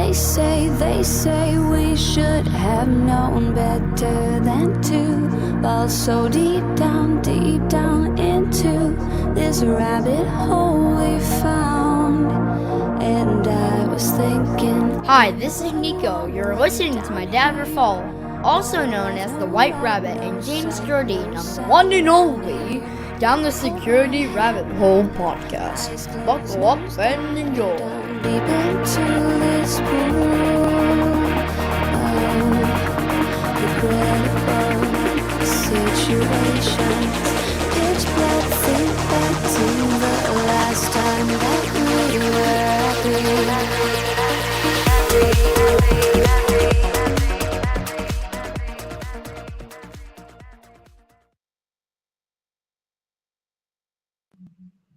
They say we should have known better than to fall so deep down into this rabbit hole we found. And I was thinking, hi, this is Nico. You're listening to my Dad Fall, also known as the White Rabbit, and James Jardine on the one and only Down the Security Rabbit Hole podcast. Buckle up and enjoy. deep into this pool of regrettable situations. Pitch black, think back to the last time that we were happy.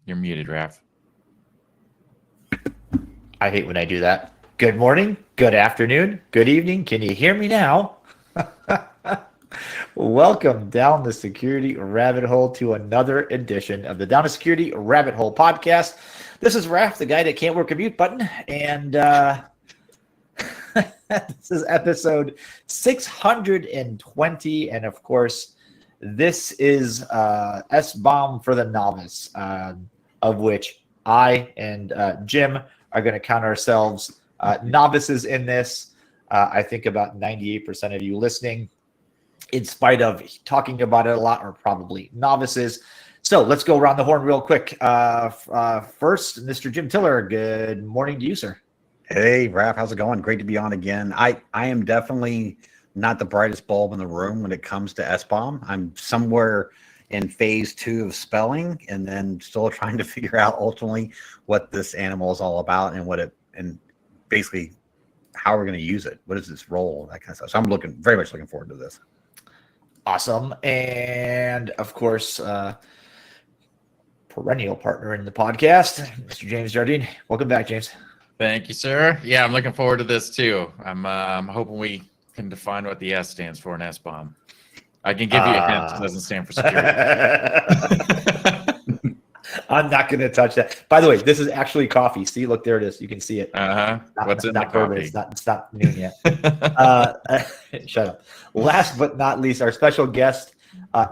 You're muted, Raph. I hate when I do that. Good morning, good afternoon, good evening. Can you hear me now? Welcome down the security rabbit hole to another edition of the Down the Security Rabbit Hole podcast. This is Raph, the guy that can't work a mute button, and this is episode 620, and of course, this is SBOM for the Novice, of which I and Jim are going to count ourselves novices in this. I think about 98% of you listening, in spite of talking about it a lot, are probably novices. So let's go around the horn real quick. First, Mr. Jim Tiller, good morning to you, sir. Hey, Raph, how's it going? Great to be on again. I am definitely not the brightest bulb in the room when it comes to SBOM. I'm somewhere in phase 2 of spelling, and then still trying to figure out ultimately what this animal is all about and basically how we're going to use it. What is its role? That kind of stuff. So I'm very much looking forward to this. Awesome. And of course, perennial partner in the podcast, Mr. James Jardine. Welcome back, James. Thank you, sir. Yeah, I'm looking forward to this too. I'm hoping we can define what the S stands for in SBOM. I can give you a hint. It doesn't stand for security. I'm not going to touch that. By the way, this is actually coffee. See, look, there it is. You can see it. What's in the coffee? It's not noon yet. Shut up. Last but not least, our special guest,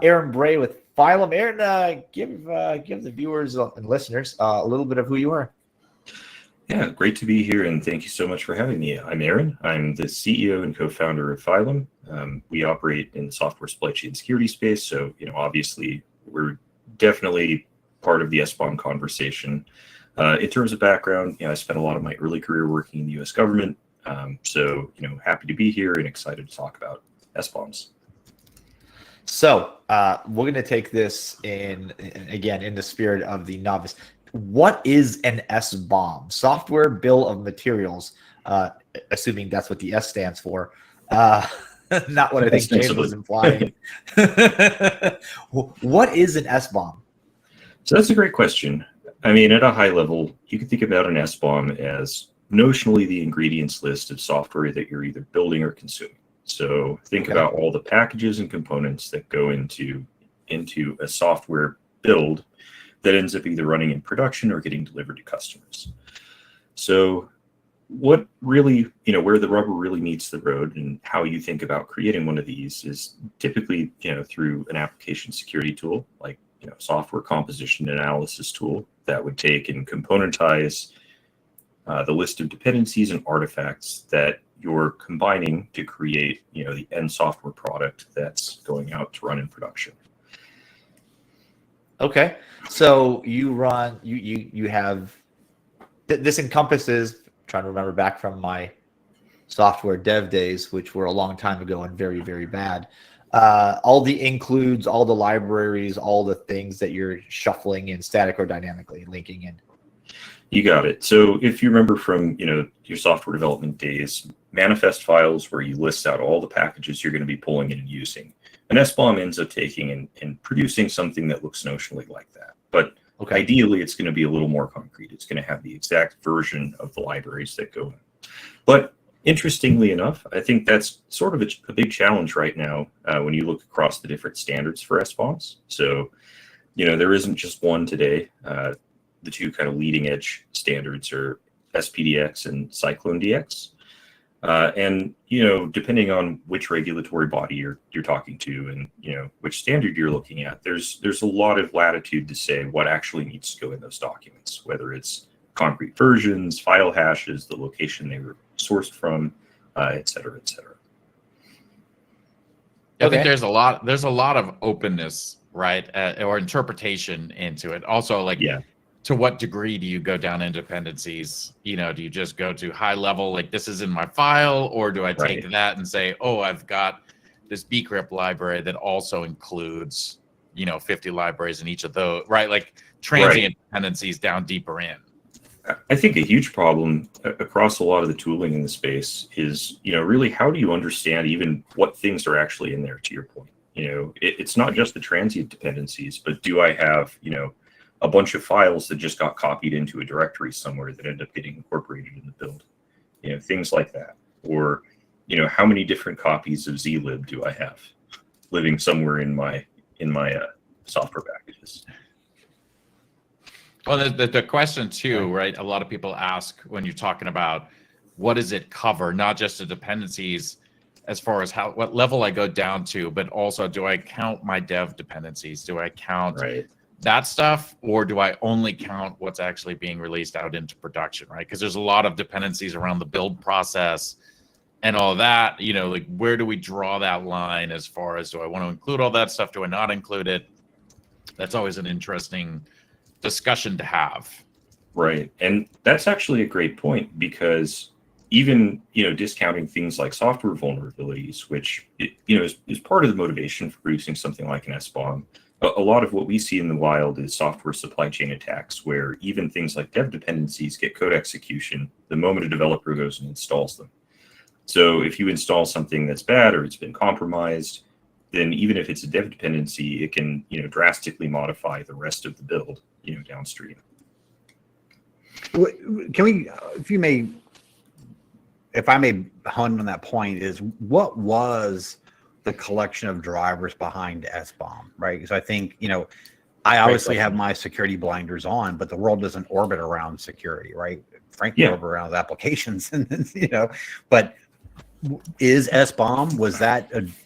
Aaron Bray with Phylum. Aaron, give the viewers and listeners a little bit of who you are. Yeah, great to be here, and thank you so much for having me. I'm Aaron. I'm the CEO and co-founder of Phylum. We operate in the software supply chain security space, so obviously we're definitely part of the SBOM conversation. In terms of background, I spent a lot of my early career working in the U.S. government, so happy to be here and excited to talk about SBOMs. So we're going to take this in the spirit of the novice. What is an SBOM? Software Bill of Materials, assuming that's what the S stands for. Not what I think James was implying. What is an SBOM? So that's a great question. I mean, at a high level, you can think about an SBOM as notionally the ingredients list of software that you're either building or consuming. So think about all the packages and components that go into a software build that ends up either running in production or getting delivered to customers. So what really, where the rubber really meets the road and how you think about creating one of these is typically, through an application security tool, like, software composition analysis tool that would take and componentize the list of dependencies and artifacts that you're combining to create, the end software product that's going out to run in production. Okay, so you run, you have, this encompasses, I'm trying to remember back from my software dev days, which were a long time ago and very, very bad. All the includes, all the libraries, all the things that you're shuffling in static or dynamically linking in. You got it. So if you remember from, your software development days, manifest files where you list out all the packages you're going to be pulling in and using. An SBOM ends up taking and producing something that looks notionally like that. But ideally, it's going to be a little more concrete. It's going to have the exact version of the libraries that go in. But interestingly enough, I think that's sort of a big challenge right now when you look across the different standards for SBOMs. So, there isn't just one today. The two kind of leading edge standards are SPDX and CycloneDX. And depending on which regulatory body you're talking to, and which standard you're looking at, there's a lot of latitude to say what actually needs to go in those documents, whether it's concrete versions, file hashes, the location they were sourced from, et cetera, et cetera. I think there's a lot of openness, right, or interpretation into it. Also, like, to what degree do you go down in dependencies? Do you just go to high level, like this is in my file, or do I take that and say, oh, I've got this bcrypt library that also includes 50 libraries in each of those, right? Like transient dependencies down deeper in. I think a huge problem across a lot of the tooling in the space is, really how do you understand even what things are actually in there, to your point? It's not just the transient dependencies, but do I have, a bunch of files that just got copied into a directory somewhere that end up getting incorporated in the build? Things like that. Or, how many different copies of zlib do I have living somewhere in my software packages? Well, the question too, right? A lot of people ask when you're talking about what does it cover, not just the dependencies as far as what level I go down to, but also do I count my dev dependencies? Do I count that stuff, or do I only count what's actually being released out into production, right? Because there's a lot of dependencies around the build process and all that, like where do we draw that line as far as do I want to include all that stuff? Do I not include it? That's always an interesting discussion to have. Right. And that's actually a great point, because even, discounting things like software vulnerabilities, which, is part of the motivation for producing something like an SBOM. A lot of what we see in the wild is software supply chain attacks, where even things like dev dependencies get code execution the moment a developer goes and installs them. So if you install something that's bad or it's been compromised, then even if it's a dev dependency, it can, drastically modify the rest of the build, downstream. Can we, if I may hone on that point, is what was the collection of drivers behind SBOM, right? Because I think, I obviously have my security blinders on, but the world doesn't orbit around security, right? Frankly, orbit around applications, and but is SBOM,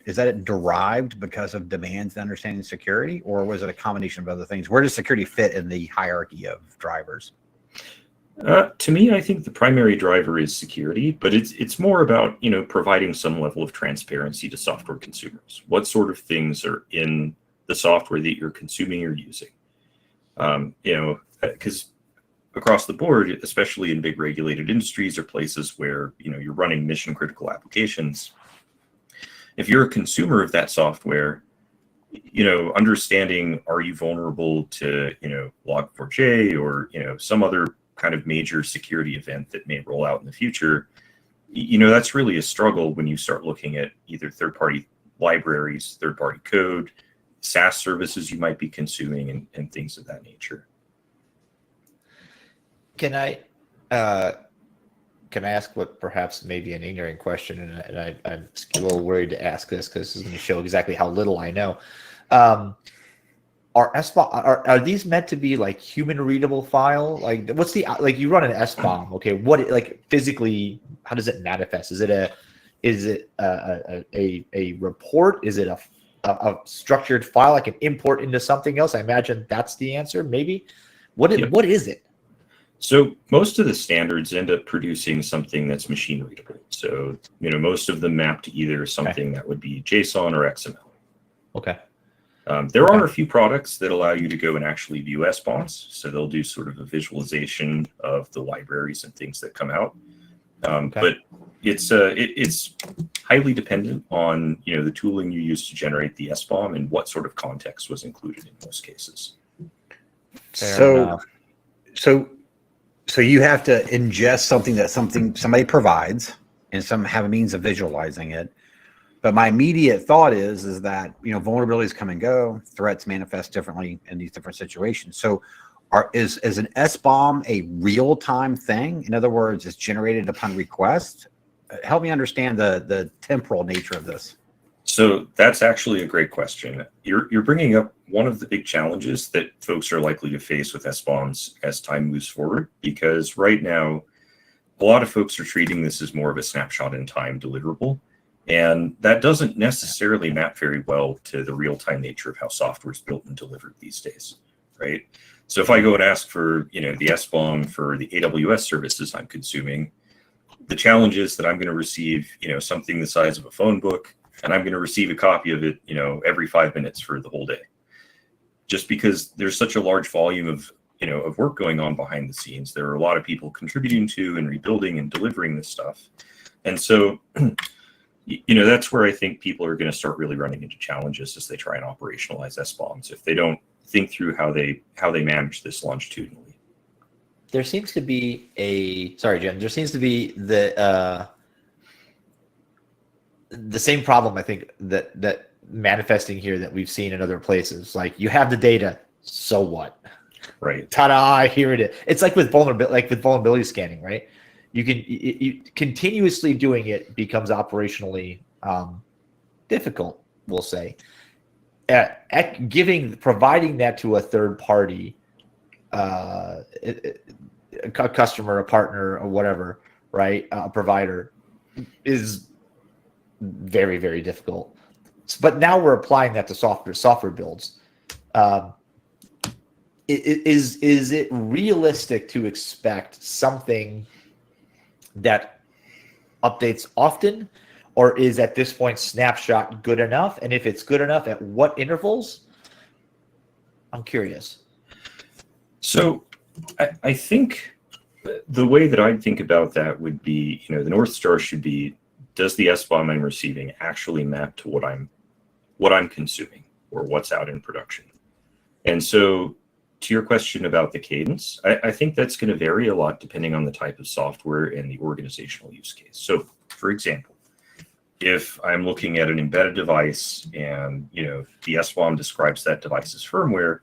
is that derived because of demands and understanding security, or was it a combination of other things? Where does security fit in the hierarchy of drivers? To me, I think the primary driver is security, but it's more about, providing some level of transparency to software consumers. What sort of things are in the software that you're consuming or using? Because across the board, especially in big regulated industries or places where, you're running mission critical applications, if you're a consumer of that software, understanding, are you vulnerable to, Log4j or, some other kind of major security event that may roll out in the future, that's really a struggle when you start looking at either third-party libraries, third-party code, SaaS services you might be consuming, and things of that nature. Can I ask what perhaps may be an ignorant question, and I'm a little worried to ask this because this is going to show exactly how little I know. Are SBOM, are these meant to be like human readable file? Like, what's the, like, you run an SBOM, okay? What, like, physically, how does it manifest? Is it a report? Is it a structured file I can import into something else? I imagine that's the answer. Maybe. What is it? So most of the standards end up producing something that's machine readable. So, most of them map to either something that would be JSON or XML. Okay. There are a few products that allow you to go and actually view SBOMs. So they'll do sort of a visualization of the libraries and things that come out. But it's highly dependent on, the tooling you use to generate the SBOM and what sort of context was included in most cases. So you have to ingest something that somebody provides and some have a means of visualizing it. But my immediate thought is that, vulnerabilities come and go, threats manifest differently in these different situations. So is an SBOM a real-time thing? In other words, it's generated upon request? Help me understand the temporal nature of this. So that's actually a great question. You're bringing up one of the big challenges that folks are likely to face with SBOMs as time moves forward, because right now, a lot of folks are treating this as more of a snapshot in time deliverable. And that doesn't necessarily map very well to the real-time nature of how software is built and delivered these days, right? So if I go and ask for, the SBOM for the AWS services I'm consuming, the challenge is that I'm going to receive, something the size of a phone book, and I'm going to receive a copy of it, every 5 minutes for the whole day. Just because there's such a large volume of, of work going on behind the scenes. There are a lot of people contributing to and rebuilding and delivering this stuff. And so, that's where I think people are going to start really running into challenges as they try and operationalize SBOMs if they don't think through how they manage this longitudinally. There seems to be Jim. There seems to be the same problem, I think, that manifesting here that we've seen in other places. Like, you have the data, so what? Right. Ta-da! Here it is. It's like with vulnerability scanning, right? You continuously doing it becomes operationally difficult, we'll say. Providing that to a third party, a customer, a partner, or whatever, right? A provider, is very, very difficult. But now we're applying that to software builds. Is it realistic to expect something that updates often, or is at this point snapshot good enough? And if it's good enough, at what intervals? I'm curious. So I think the way that I'd think about that would be, the North Star should be, does the SBOM I'm receiving actually map to what I'm consuming or what's out in production? And so, to your question about the cadence, I think that's going to vary a lot depending on the type of software and the organizational use case. So, for example, if I'm looking at an embedded device and, the SBOM describes that device's firmware,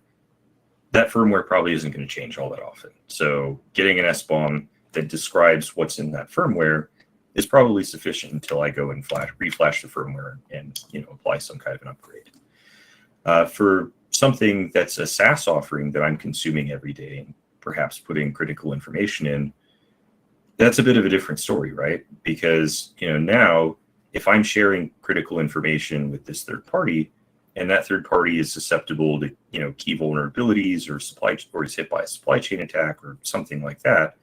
that firmware probably isn't going to change all that often. So getting an SBOM that describes what's in that firmware is probably sufficient until I go and reflash the firmware and, apply some kind of an upgrade. For something that's a SaaS offering that I'm consuming every day and perhaps putting critical information in, that's a bit of a different story, right? Because, now if I'm sharing critical information with this third party and that third party is susceptible to, key vulnerabilities or is hit by a supply chain attack or something like that,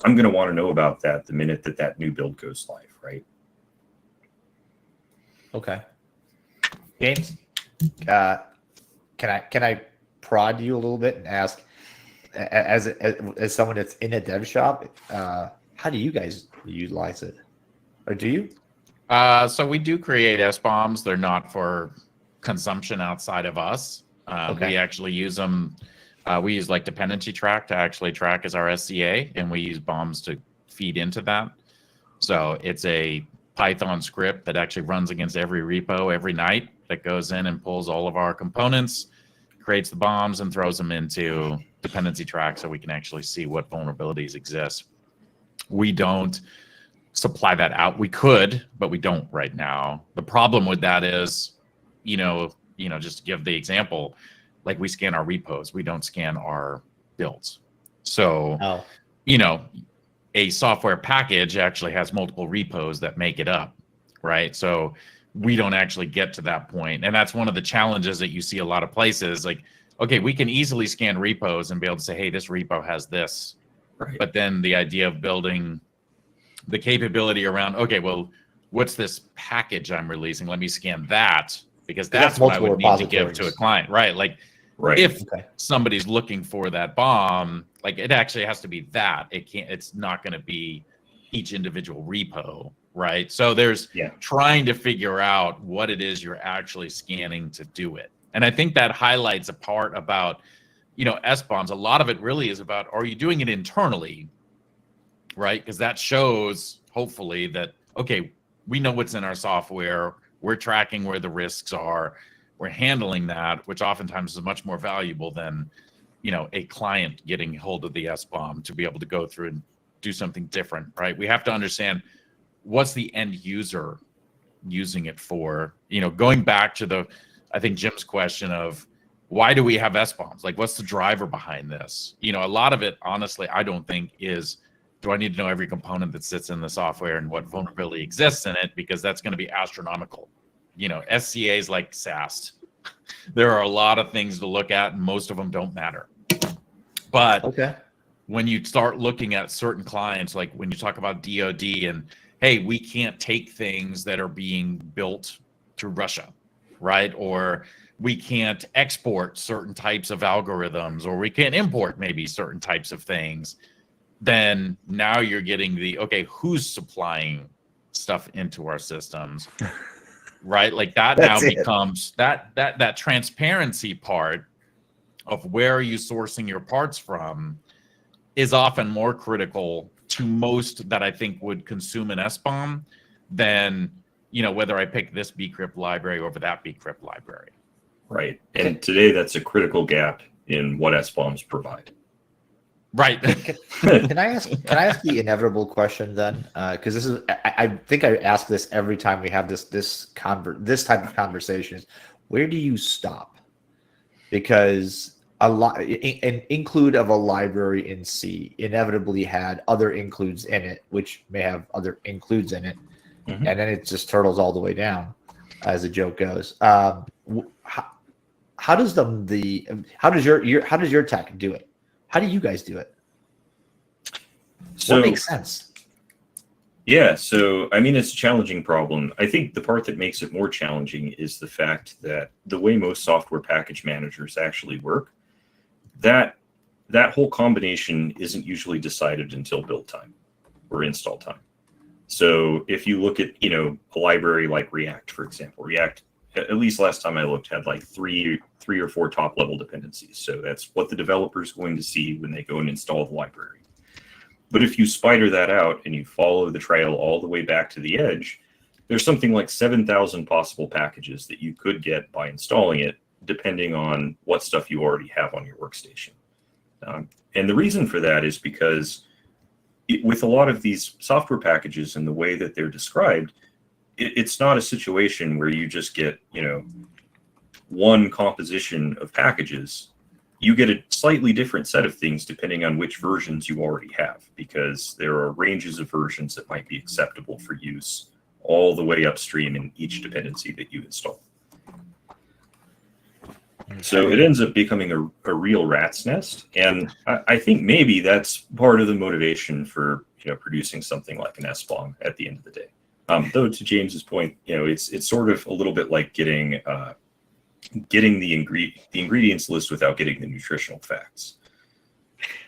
I'm going to want to know about that the minute that new build goes live, right? Okay. James, can I prod you a little bit and ask, as someone that's in a dev shop, how do you guys utilize it, or do you? So we do create SBOMs. They're not for consumption outside of us. Okay. We actually use them. We use like dependency track to actually track as our SCA, and we use bombs to feed into that. So it's a Python script that actually runs against every repo every night that goes in and pulls all of our components, creates the bombs, and throws them into dependency track so we can actually see what vulnerabilities exist. We don't supply that out. We could, but we don't right now. The problem with that is, just to give the example, like we scan our repos, we don't scan our builds. So, a software package actually has multiple repos that make it up, right? So we don't actually get to that point. And that's one of the challenges that you see a lot of places. Like, okay, we can easily scan repos and be able to say, hey, this repo has this. Right. But then the idea of building the capability around, okay, well, what's this package I'm releasing? Let me scan that, because that's what I would need to give to a client, right? Like, Right. if somebody's looking for that bomb, like it actually has to be that. It's not going to be each individual repo, right? So there's trying to figure out what it is you're actually scanning to do it. And I think that highlights a part about, SBOMs. A lot of it really is about, are you doing it internally, right? Because that shows, hopefully, that, okay, we know what's in our software. We're tracking where the risks are. We're handling that, which oftentimes is much more valuable than, a client getting hold of the SBOM to be able to go through and do something different, right? We have to understand what's the end user using it for. Going back to I think Jim's question of why do we have SBOMs? Like, what's the driver behind this? A lot of it, honestly, I don't think is Do I need to know every component that sits in the software and what vulnerability exists in it? Because that's going to be astronomical. You know, SCAs like SAST. There are a lot of things to look at, and most of them don't matter. But Okay. when you start looking at certain clients, like when you talk about DoD and, hey, we can't take things that are being built to Russia, right? Or we can't export certain types of algorithms, or we can't import maybe certain types of things, then now you're getting the, okay, who's supplying stuff into our systems, right? Like that now becomes that transparency part of where are you sourcing your parts from is often more critical to most that I think would consume an SBOM than, you know, whether I pick this bcrypt library over that bcrypt library. Right. And today that's a critical gap in what SBOMs provide. Right. Can I ask the inevitable question then? Because this is, I think I ask this every time we have this type of conversations. Where do you stop? Because an include of a library in C inevitably had other includes in it, which may have other includes in it, and then it just turtles all the way down, as the joke goes. How does your tech do it? How do you guys do it? So, what makes sense? Yeah, so I mean, it's a challenging problem. I think the part that makes it more challenging is the fact that the way most software package managers actually work, that whole combination isn't usually decided until build time or install time. So if you look at, you know, a library like React, for example, React, at least last time I looked, had like three or four top level dependencies. So that's what the developer is going to see when they go and install the library. But if you spider that out and you follow the trail all the way back to the edge, there's something like 7,000 possible packages that you could get by installing it, depending on what stuff you already have on your workstation. And the reason for that is because with a lot of these software packages and the way that they're described, it's not a situation where you just get, you know, one composition of packages. You get a slightly different set of things depending on which versions you already have, because there are ranges of versions that might be acceptable for use all the way upstream in each dependency that you install. So it ends up becoming a real rat's nest. And I think maybe that's part of the motivation for, you know, producing something like an SBOM at the end of the day. Though to James's point, you know, it's sort of a little bit like getting the ingredients list without getting the nutritional facts.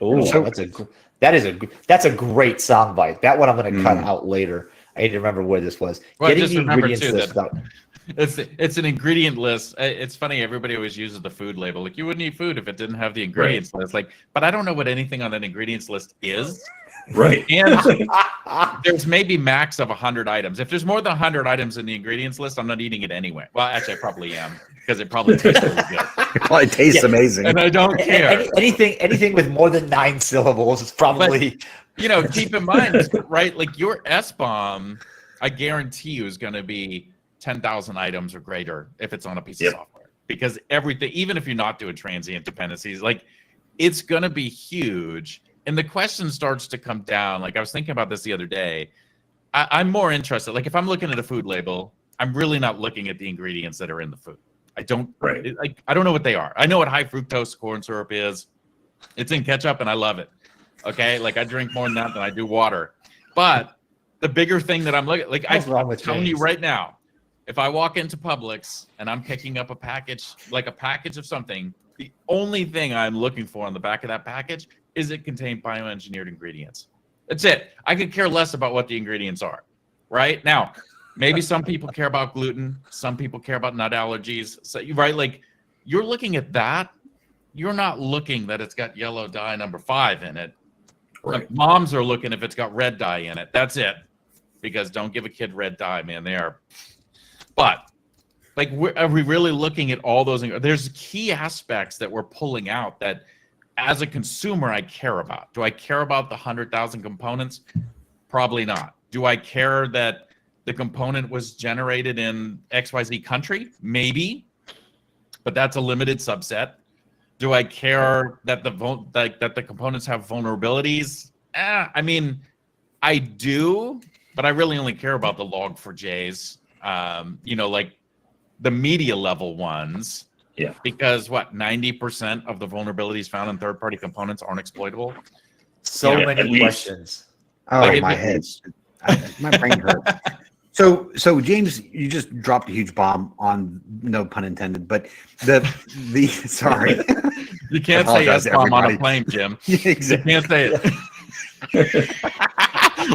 Oh, that's a great soundbite. That one I'm going to cut out later. I need to remember where this was. Well, Getting just the remember ingredients too list out. It's an ingredient list. It's funny, everybody always uses the food label. Like, you wouldn't eat food if it didn't have the ingredients list. Like, but I don't know what anything on that ingredients list is. Right. And there's maybe max of 100 items. If there's more than 100 items in the ingredients list, I'm not eating it anyway. Well, actually, I probably am, because it probably tastes really good. It probably tastes amazing. And I don't care. Anything with more than 9 syllables is probably. But, you know, keep in mind, right? Like, your SBOM, I guarantee you, is going to be 10,000 items or greater if it's on a piece of software, because everything, even if you're not doing transient dependencies, like, it's going to be huge. And the question starts to come down. Like, I was thinking about this the other day. I'm more interested. Like, if I'm looking at a food label, I'm really not looking at the ingredients that are in the food. I don't know what they are. I know what high fructose corn syrup is. It's in ketchup and I love it. Okay. Like, I drink more than that than I do water. But the bigger thing that I'm looking, like, I'm telling you right now, if I walk into Publix and I'm picking up a package, like a package of something, the only thing I'm looking for on the back of that package is it contain bioengineered ingredients. That's it. I could care less about what the ingredients are. Right? Now, maybe some people care about gluten. Some people care about nut allergies. So, right? Like, you're looking at that. You're not looking that it's got yellow dye number 5 in it. Right. Like, moms are looking if it's got red dye in it. That's it. Because don't give a kid red dye, man. They are. But, like, are we really looking at all those? There's key aspects that we're pulling out that, as a consumer, I care about. Do I care about the 100,000 components? Probably not. Do I care that the component was generated in XYZ country? Maybe, but that's a limited subset. Do I care that the components have vulnerabilities? I mean, I do, but I really only care about the log4j's. Like the media level ones. Yeah. Because 90% of the vulnerabilities found in third-party components aren't exploitable. So Yeah, many questions. Oh, Like, my head. My brain hurts. So James, you just dropped a huge bomb on, no pun intended, but the sorry. You can't say apologize to SBOM on a everybody. plane, Jim. Exactly. You can't say it.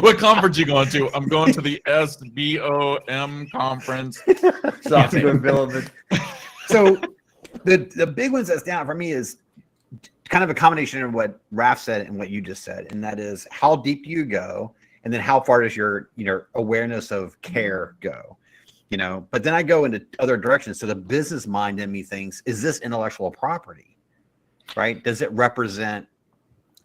What conference you going to? I'm going to the SBOM conference. Software bill of So the big ones that's down for me is kind of a combination of what Raph said and what you just said, and that is how deep do you go, and then how far does your awareness of care go, But then I go into other directions. So the business mind in me thinks, is this intellectual property, right? Does it represent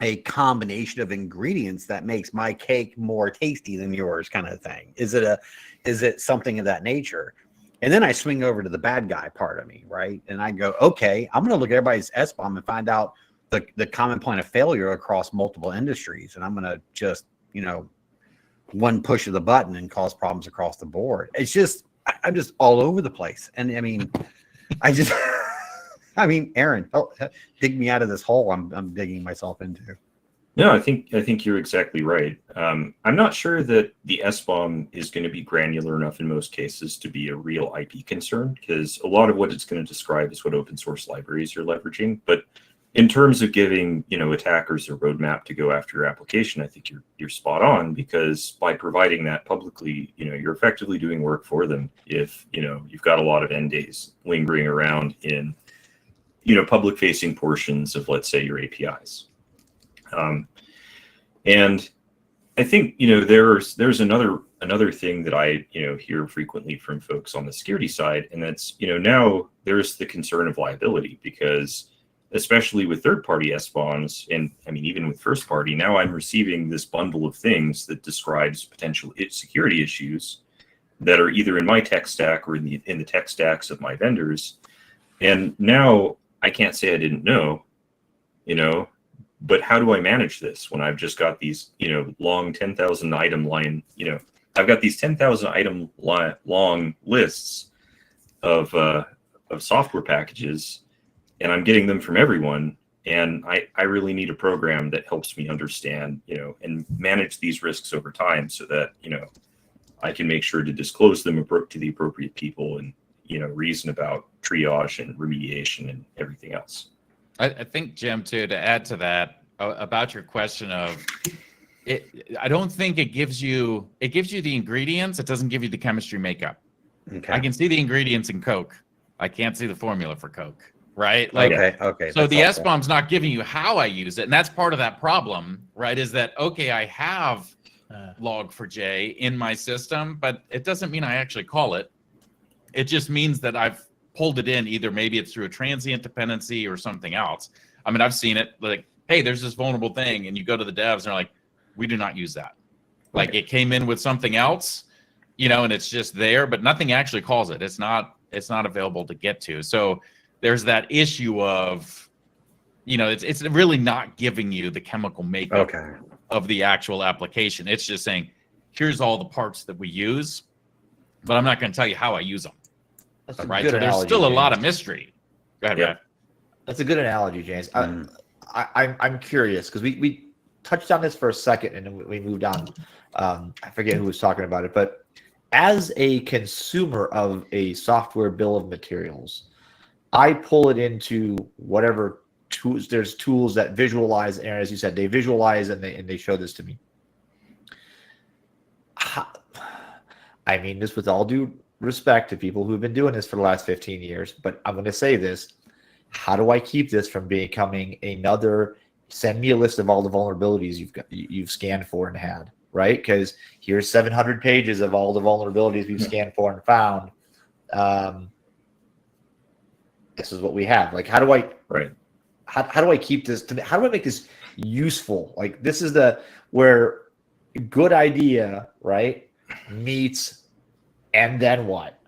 a combination of ingredients that makes my cake more tasty than yours, kind of thing? Is it something of that nature? And then I swing over to the bad guy part of me, right? And I go, okay, I'm going to look at everybody's SBOM and find out the common point of failure across multiple industries. And I'm going to just, one push of the button and cause problems across the board. It's just, I'm just all over the place. And I mean, Aaron, dig me out of this hole I'm digging myself into. No, I think you're exactly right. I'm not sure that the SBOM is going to be granular enough in most cases to be a real IP concern, because a lot of what it's going to describe is what open source libraries you're leveraging. But in terms of giving attackers a roadmap to go after your application, I think you're spot on, because by providing that publicly, you're effectively doing work for them. If you've got a lot of end days lingering around in public facing portions of, let's say, your APIs. And I think there's another thing that I hear frequently from folks on the security side, and that's now there's the concern of liability, because especially with third-party SBOMs, and I mean even with first-party, now I'm receiving this bundle of things that describes potential security issues that are either in my tech stack or in the tech stacks of my vendors, and now I can't say I didn't know, but how do I manage this when I've just got these, long 10,000 item line, I've got these 10,000 item long lists of software packages, and I'm getting them from everyone. And I really need a program that helps me understand, and manage these risks over time so that, I can make sure to disclose them to the appropriate people and, reason about triage and remediation and everything else. I think, Jim, too, to add to that about your question of it, I don't think it gives you the ingredients. It doesn't give you the chemistry makeup. Okay. I can see the ingredients in Coke. I can't see the formula for Coke, right? Like, okay. So the SBOM's not giving you how I use it. And that's part of that problem, right? Is that, okay, I have log4j in my system, but it doesn't mean I actually call it. It just means that I've pulled it in, either maybe it's through a transient dependency or something else. I mean, I've seen it like, hey, there's this vulnerable thing, and you go to the devs and they're like, we do not use that. Like, it came in with something else, and it's just there, but nothing actually calls it. It's not available to get to. So there's that issue of, it's really not giving you the chemical makeup of the actual application. It's just saying, here's all the parts that we use, but I'm not going to tell you how I use them. That's a right. good So there's analogy, still a lot James. of mystery. Go ahead, Yeah. Brad. That's a good analogy, James. I'm curious because we touched on this for a second and then we moved on. I forget who was talking about it, but as a consumer of a software bill of materials, I pull it into whatever tools. There's tools that visualize, and as you said, they visualize and they show this to me. I mean this with all due respect to people who've been doing this for the last 15 years, but I'm going to say this. How do I keep this from becoming another, send me a list of all the vulnerabilities you've scanned for and had, right? Because here's 700 pages of all the vulnerabilities we've scanned for and found. This is what we have. Like, how do I keep this, how do I make this useful? Like, this is where good idea, right, meets and then what?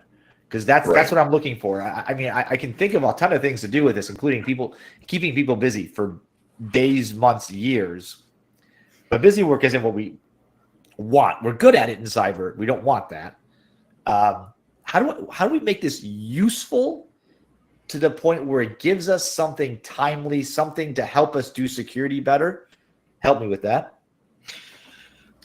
Because that's what I'm looking for. I mean, I can think of a ton of things to do with this, including keeping people busy for days, months, years. But busy work isn't what we want. We're good at it in cyber. We don't want that. How do we make this useful to the point where it gives us something timely, something to help us do security better? Help me with that.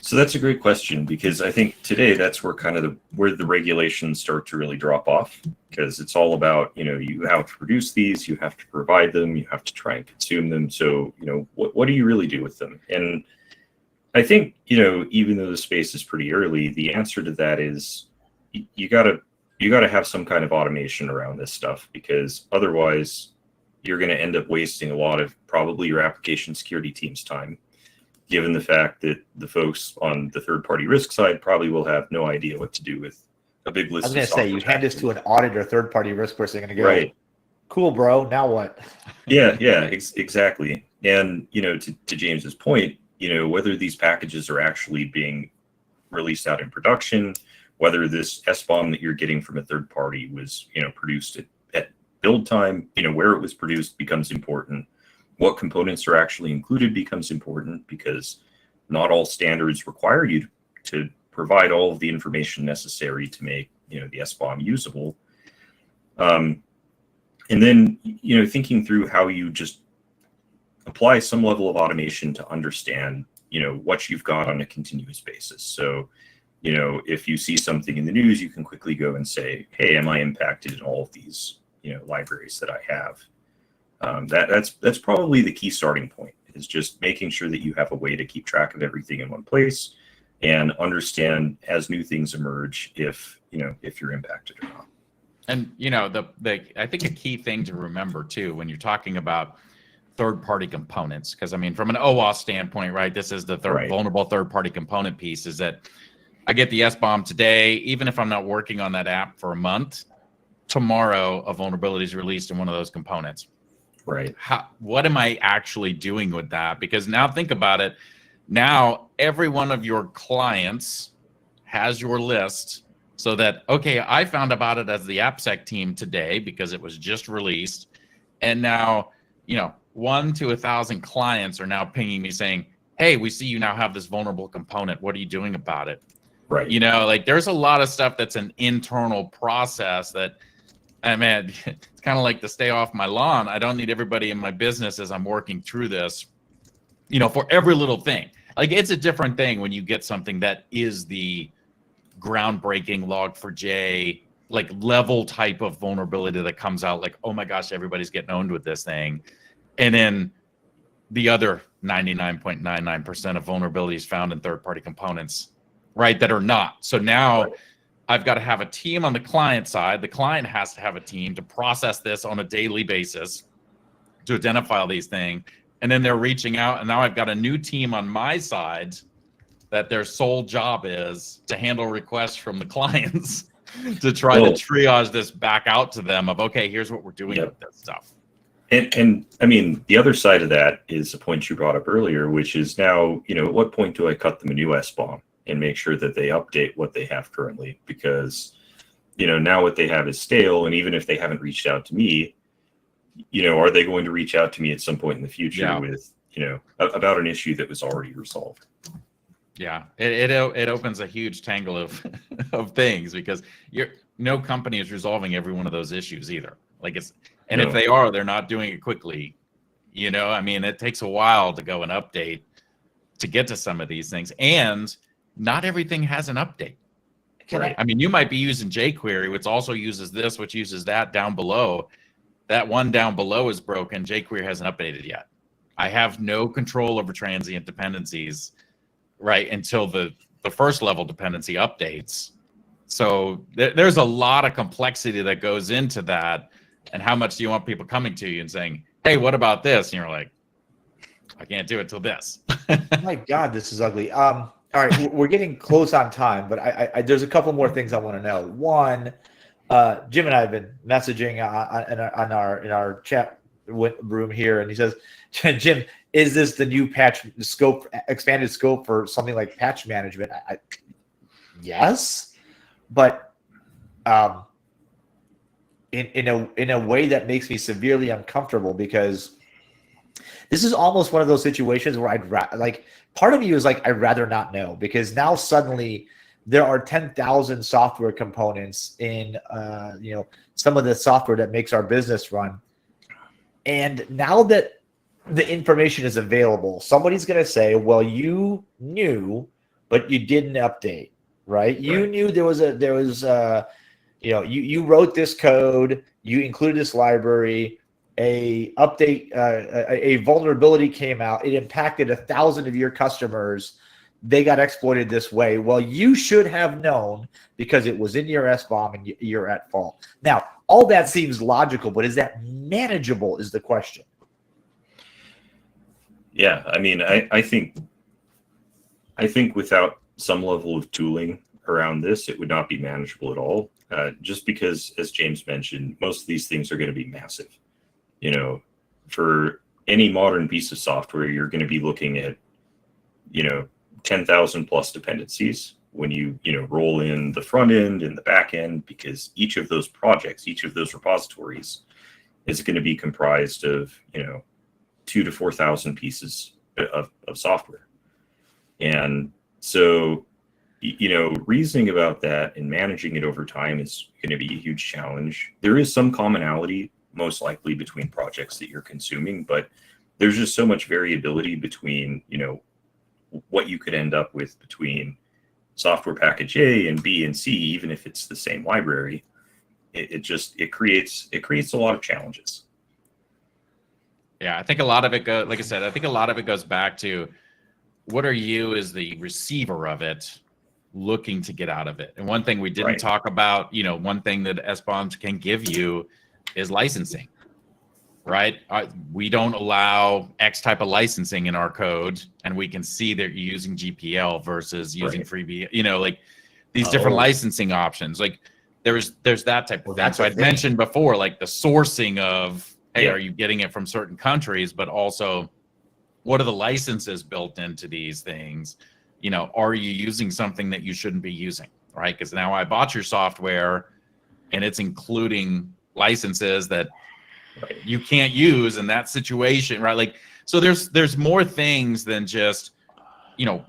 So that's a great question, because I think today that's where kind of where the regulations start to really drop off, because it's all about, you have to produce these, you have to provide them, you have to try and consume them. So, what do you really do with them? And I think, even though the space is pretty early, the answer to that is you gotta have some kind of automation around this stuff, because otherwise you're going to end up wasting a lot of probably your application security team's time, given the fact that the folks on the third-party risk side probably will have no idea what to do with a big list. I was going to say, you hand this to an audit or third-party risk person, they're going to go, right, cool, bro, now what? Exactly. And, to James's point, whether these packages are actually being released out in production, whether this SBOM that you're getting from a third party was, produced at build time, where it was produced becomes important. What components are actually included becomes important, because not all standards require you to provide all of the information necessary to make, the SBOM usable. And then, thinking through how you just apply some level of automation to understand, what you've got on a continuous basis. So, if you see something in the news, you can quickly go and say, hey, am I impacted in all of these, libraries that I have? That's probably the key starting point, is just making sure that you have a way to keep track of everything in one place and understand as new things emerge if you're impacted or not. And I think a key thing to remember too when you're talking about third-party components, because I mean, from an OWASP standpoint, right, this is the vulnerable third-party component piece, is that I get the SBOM today, even if I'm not working on that app for a month, tomorrow a vulnerability is released in one of those components. Right. What am I actually doing with that? Because now think about it. Now every one of your clients has your list, so that, okay, I found about it as the AppSec team today because it was just released. And now, 1 to 1,000 clients are now pinging me saying, hey, we see you now have this vulnerable component. What are you doing about it? Right. There's a lot of stuff that's an internal process that, it's kind of like to stay off my lawn. I don't need everybody in my business as I'm working through this, for every little thing. Like, it's a different thing when you get something that is the groundbreaking Log4j, like level type of vulnerability that comes out like, oh my gosh, everybody's getting owned with this thing. And then the other 99.99% of vulnerabilities found in third-party components, right, that are not. So now I've got to have a team on the client side. The client has to have a team to process this on a daily basis to identify all these things. And then they're reaching out, and now I've got a new team on my side that their sole job is to handle requests from the clients to try to triage this back out to them of, okay, here's what we're doing with this stuff. And I mean, the other side of that is a point you brought up earlier, which is now, at what point do I cut them a new SBOM and make sure that they update what they have currently? Because, now what they have is stale. And even if they haven't reached out to me, are they going to reach out to me at some point in the future with, about an issue that was already resolved? Yeah, it opens a huge tangle of of things, because no company is resolving every one of those issues either. If they are, they're not doing it quickly. It takes a while to go and update to get to some of these things, and not everything has an update. Right. You might be using jQuery, which also uses this, which uses that down below. That one down below is broken. jQuery hasn't updated yet. I have no control over transient dependencies, right, until the first level dependency updates. So there's a lot of complexity that goes into that. And how much do you want people coming to you and saying, hey, what about this? And you're like, I can't do it till this. Oh my God, this is ugly. All right, we're getting close on time, but I there's a couple more things I want to know. One, Jim and I have been messaging in our chat room here, and he says, Jim, is this the new expanded scope for something like patch management? Yes, but in a way that makes me severely uncomfortable, because This is almost one of those situations where like part of you is like, I'd rather not know, because now suddenly there are 10,000 software components in, some of the software that makes our business run. And now that the information is available, somebody's going to say, well, you knew, but you didn't update, right? You knew you wrote this code, you included this library, a vulnerability came out, it impacted 1,000 of your customers, they got exploited this way. Well, you should have known because it was in your SBOM and you're at fault. Now, all that seems logical, but is that manageable is the question. Yeah, I mean, I think without some level of tooling around this, it would not be manageable at all. Just because, as James mentioned, most of these things are going to be massive. For any modern piece of software, you're going to be looking at, 10,000 plus dependencies when you roll in the front end and the back end, because each of those projects, each of those repositories is going to be comprised of, 2,000 to 4,000 pieces of software. And so, reasoning about that and managing it over time is going to be a huge challenge. There is some commonality, most likely, between projects that you're consuming, but there's just so much variability between, what you could end up with between software package A and B and C, even if it's the same library. It creates a lot of challenges. Yeah, I think a lot of it goes, like I said, I think a lot of it goes back to what are you as the receiver of it looking to get out of it? And one thing we didn't talk about, one thing that SBOMs can give you is licensing, right? We don't allow X type of licensing in our code, and we can see that you're using GPL versus using freebie, like these different licensing options. Like there's that type of thing. So I'd mentioned before, like the sourcing of, hey, are you getting it from certain countries, but also what are the licenses built into these things? Are you using something that you shouldn't be using, right? Because now I bought your software and it's including licenses that you can't use in that situation, right? Like, so there's more things than just,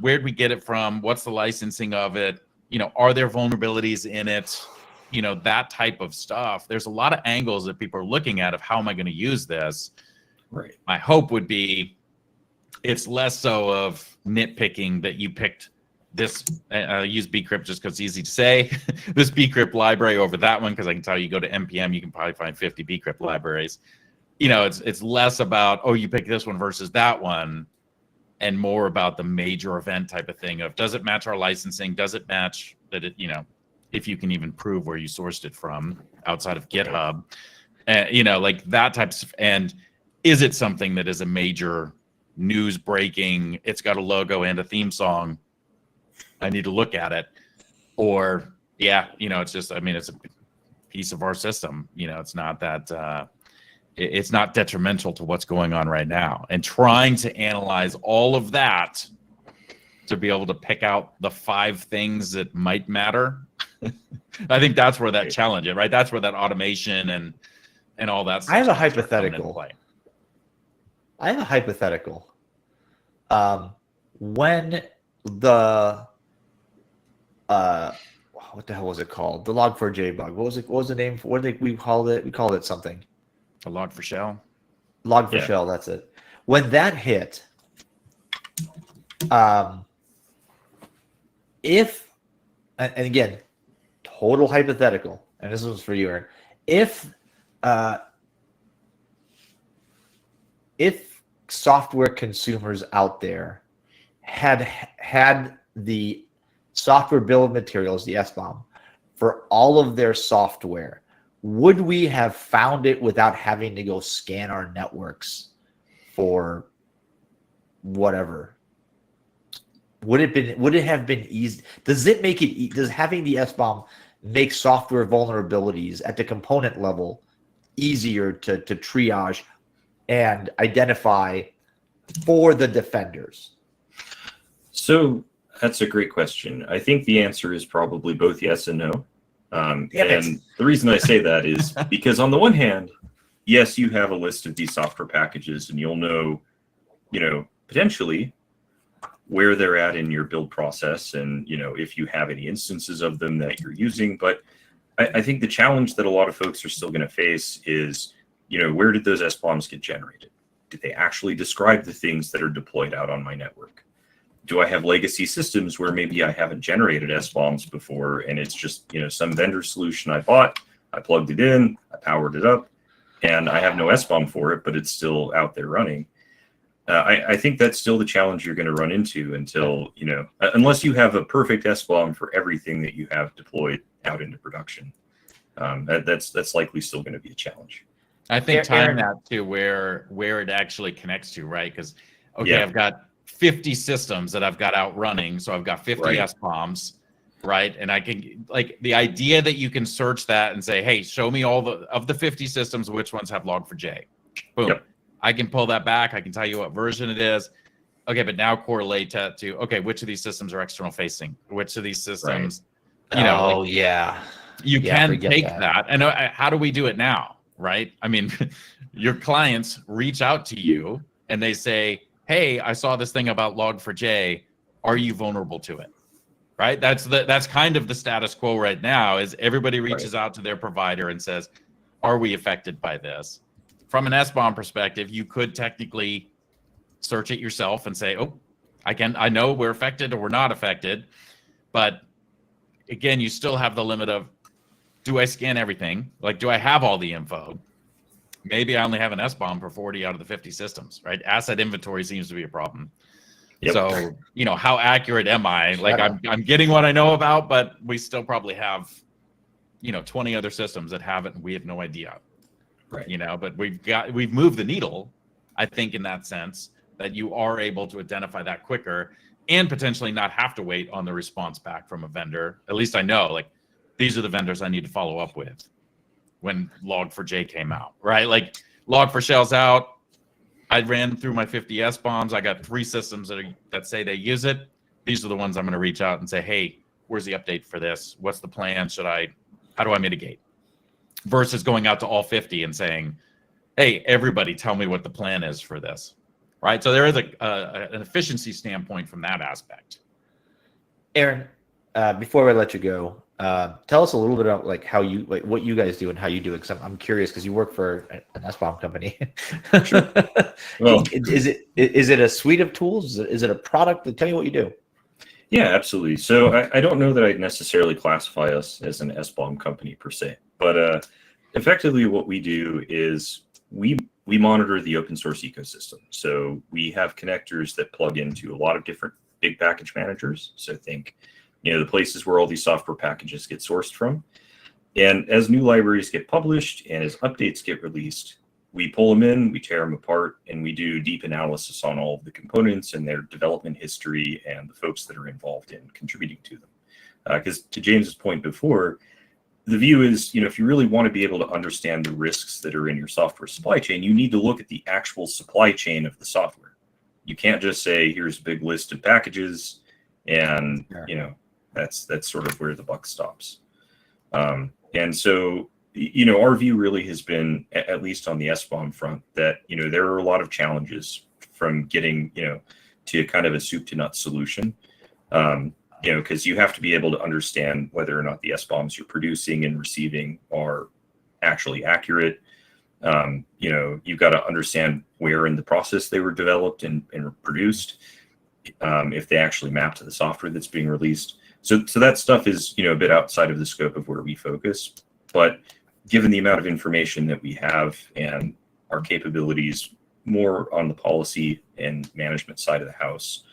where'd we get it from? What's the licensing of it? Are there vulnerabilities in it? That type of stuff. There's a lot of angles that people are looking at of how am I going to use this? Right. My hope would be it's less so of nitpicking that you picked this, use bcrypt just because it's easy to say, this bcrypt library over that one, because I can tell you go to NPM, you can probably find 50 bcrypt libraries. It's less about, oh, you pick this one versus that one, and more about the major event type of thing of, does it match our licensing? Does it match that it, if you can even prove where you sourced it from outside of GitHub, like that type of, and is it something that is a major news breaking, it's got a logo and a theme song, I need to look at it, or it's just, it's a piece of our system, it's not that, it's not detrimental to what's going on right now, and trying to analyze all of that to be able to pick out the 5 things that might matter. I think that's where that challenge is, right? That's where that automation and all that stuff. I have a hypothetical. When the what the hell was it called? The log4j bug. What was the name? We called it? We called it something. A log4shell. Log4shell. That's it. When that hit, if and again, total hypothetical, and this was for you, Aaron. If software consumers out there had the software bill of materials, the SBOM, for all of their software, would we have found it without having to go scan our networks for whatever? Would it have been easy? Does it make it? Does having the SBOM make software vulnerabilities at the component level easier to triage and identify for the defenders? So that's a great question. I think the answer is probably both yes and no. And the reason I say that is because on the one hand, yes, you have a list of these software packages, and you'll know, potentially where they're at in your build process, and if you have any instances of them that you're using. But I think the challenge that a lot of folks are still going to face is, where did those SBOMs get generated? Did they actually describe the things that are deployed out on my network? Do I have legacy systems where maybe I haven't generated SBOMs before, and it's just some vendor solution I bought, I plugged it in, I powered it up, and I have no SBOM for it, but it's still out there running? I think that's still the challenge you're going to run into until, unless you have a perfect SBOM for everything that you have deployed out into production. That's likely still going to be a challenge. I think tying that to where it actually connects to, right? Because, I've got 50 systems that I've got out running. So I've got 50 SBOMs, right? And I can, like, the idea that you can search that and say, hey, show me all of the 50 systems, which ones have Log4j. Boom. Yep. I can pull that back. I can tell you what version it is. Okay, but now correlate that to, okay, which of these systems are external facing? Which of these systems, you can take that. And how do we do it now, right? I mean, your clients reach out to you and they say, hey, I saw this thing about Log4j. Are you vulnerable to it? Right? That's kind of the status quo right now, is everybody reaches out to their provider and says, are we affected by this? From an SBOM perspective, you could technically search it yourself and say, oh, I know we're affected or we're not affected. But again, you still have the limit of, do I scan everything? Like, do I have all the info? Maybe I only have an SBOM for 40 out of the 50 systems, right? Asset inventory seems to be a problem. Yep. So, how accurate am I? Like, I'm getting what I know about, but we still probably have, 20 other systems that haven't, and we have no idea. Right. But we've moved the needle, I think, in that sense, that you are able to identify that quicker and potentially not have to wait on the response back from a vendor. At least I know, like, these are the vendors I need to follow up with when Log4j came out, right? Like, Log4Shell's out. I ran through my 50 SBOMs. I got 3 systems that say they use it. These are the ones I'm going to reach out and say, hey, where's the update for this? What's the plan? How do I mitigate? Versus going out to all 50 and saying, hey, everybody tell me what the plan is for this, right? So there is an efficiency standpoint from that aspect. Aaron, before I let you go, tell us a little bit about what you guys do and how you do it. Because I'm curious, because you work for an SBOM company. Sure. Well, is it a suite of tools? Is it a product? Tell me what you do. Yeah, absolutely. So I don't know that I'd necessarily classify us as an SBOM company per se, but effectively what we do is we monitor the open source ecosystem. So we have connectors that plug into a lot of different big package managers. So think, the places where all these software packages get sourced from. And as new libraries get published and as updates get released, we pull them in, we tear them apart, and we do deep analysis on all of the components and their development history and the folks that are involved in contributing to them. Because to James's point before, the view is, if you really want to be able to understand the risks that are in your software supply chain, you need to look at the actual supply chain of the software. You can't just say, here's a big list of packages, and that's sort of where the buck stops. And so, our view really has been, at least on the SBOM front, that, there are a lot of challenges from getting, to kind of a soup to nuts solution. Because you have to be able to understand whether or not the SBOMs you're producing and receiving are actually accurate. You've got to understand where in the process they were developed and produced, if they actually map to the software that's being released. So that stuff is, a bit outside of the scope of where we focus. But given the amount of information that we have and our capabilities more on the policy and management side of the house,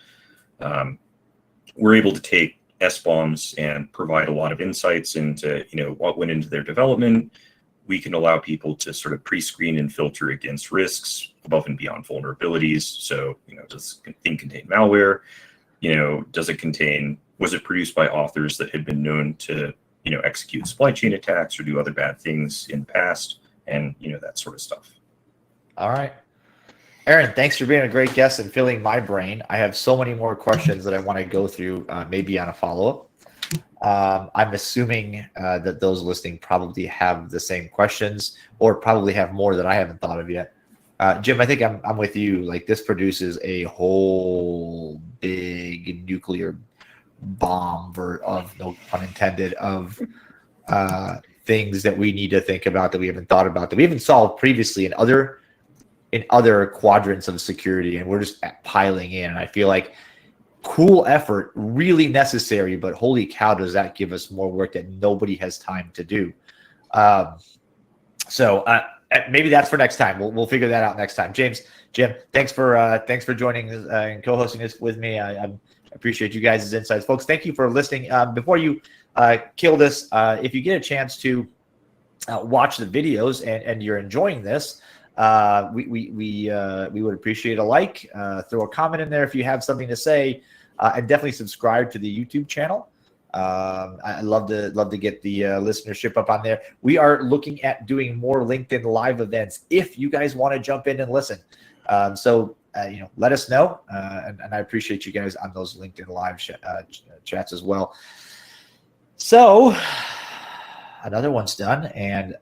we're able to take SBOMs and provide a lot of insights into, what went into their development. We can allow people to sort of pre-screen and filter against risks above and beyond vulnerabilities. So, does the thing contain malware? Was it produced by authors that had been known to, execute supply chain attacks or do other bad things in the past, and, that sort of stuff. All right. Aaron, thanks for being a great guest and filling my brain. I have so many more questions that I want to go through, maybe on a follow-up. I'm assuming that those listening probably have the same questions or probably have more that I haven't thought of yet. Jim, I think I'm with you. Like, this produces a whole big nuclear bomb of, no pun intended, of things that we need to think about, that we haven't thought about, that we haven't solved previously in other quadrants of security, and we're just piling in. And I feel like cool effort, really necessary, but holy cow, does that give us more work that nobody has time to do. So maybe that's for next time. We'll figure that out next time. Jim, thanks for joining and co-hosting this with me. I appreciate you guys' insights, folks. Thank you for listening. Before you kill this, if you get a chance to watch the videos and you're enjoying this, we would appreciate a like. Throw a comment in there if you have something to say, and definitely subscribe to the YouTube channel. I love to get the listenership up on there. We are looking at doing more LinkedIn live events if you guys want to jump in and listen. So let us know, and I appreciate you guys on those LinkedIn live chats as well. So another one's done, and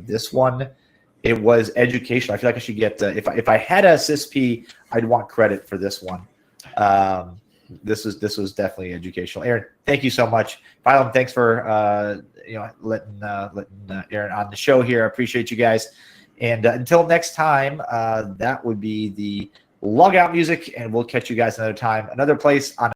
this one, it was educational. I feel like I should get if I had a CISP, I'd want credit for this one. This was definitely educational. Aaron, thank you so much. Phylum, thanks for letting Aaron on the show here. I appreciate you guys. And until next time, that would be the logout music, and we'll catch you guys another time, another place on